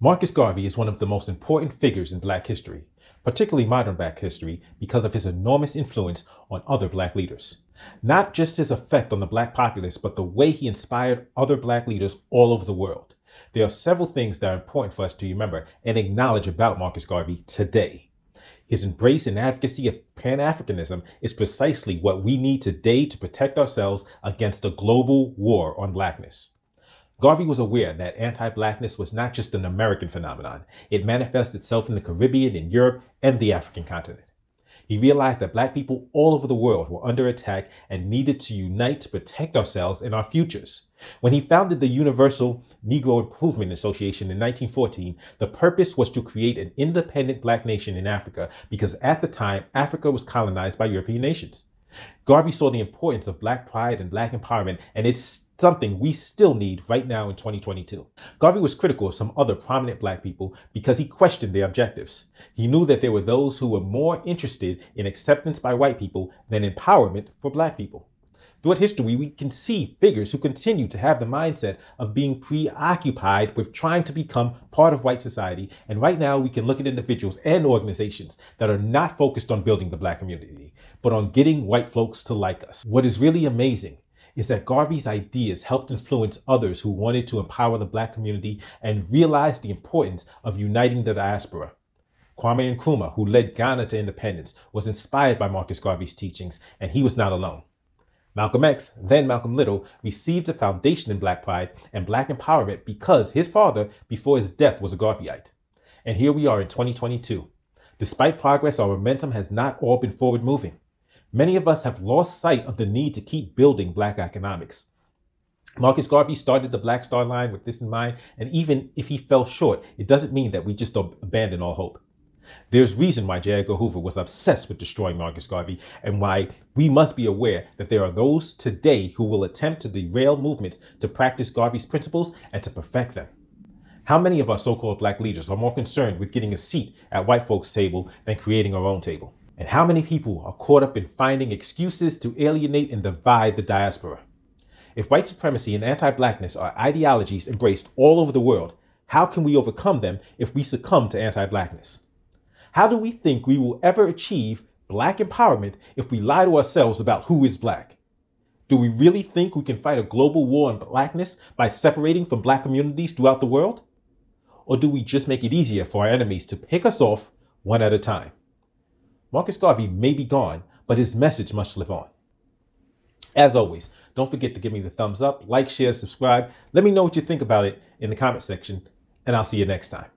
Marcus Garvey is one of the most important figures in Black history, particularly modern Black history, because of his enormous influence on other Black leaders. Not just his effect on the Black populace, but the way he inspired other Black leaders all over the world. There are several things that are important for us to remember and acknowledge about Marcus Garvey today. His embrace and advocacy of Pan-Africanism is precisely what we need today to protect ourselves against a global war on Blackness. Garvey was aware that anti-Blackness was not just an American phenomenon. It manifested itself in the Caribbean, in Europe, and the African continent. He realized that Black people all over the world were under attack and needed to unite to protect ourselves and our futures. When he founded the Universal Negro Improvement Association in 1914, the purpose was to create an independent Black nation in Africa because at the time, Africa was colonized by European nations. Garvey saw the importance of Black pride and Black empowerment, and it's something we still need right now in 2022. Garvey was critical of some other prominent Black people because he questioned their objectives. He knew that there were those who were more interested in acceptance by white people than empowerment for Black people. Throughout history, we can see figures who continue to have the mindset of being preoccupied with trying to become part of white society. And right now, we can look at individuals and organizations that are not focused on building the Black community, but on getting white folks to like us. What is really amazing is that Garvey's ideas helped influence others who wanted to empower the Black community and realized the importance of uniting the diaspora. Kwame Nkrumah, who led Ghana to independence, was inspired by Marcus Garvey's teachings, and he was not alone. Malcolm X, then Malcolm Little, received a foundation in Black pride and Black empowerment because his father, before his death, was a Garveyite. And here we are in 2022. Despite progress, our momentum has not all been forward moving. Many of us have lost sight of the need to keep building Black economics. Marcus Garvey started the Black Star Line with this in mind, and even if he fell short, it doesn't mean that we just abandon all hope. There's reason why J. Edgar Hoover was obsessed with destroying Marcus Garvey, and why we must be aware that there are those today who will attempt to derail movements to practice Garvey's principles and to perfect them. How many of our so-called Black leaders are more concerned with getting a seat at white folks' table than creating our own table? And how many people are caught up in finding excuses to alienate and divide the diaspora? If white supremacy and anti-Blackness are ideologies embraced all over the world, how can we overcome them if we succumb to anti-Blackness? How do we think we will ever achieve Black empowerment if we lie to ourselves about who is Black? Do we really think we can fight a global war on Blackness by separating from Black communities throughout the world? Or do we just make it easier for our enemies to pick us off one at a time? Marcus Garvey may be gone, but his message must live on. As always, don't forget to give me the thumbs up, like, share, subscribe. Let me know what you think about it in the comment section, and I'll see you next time.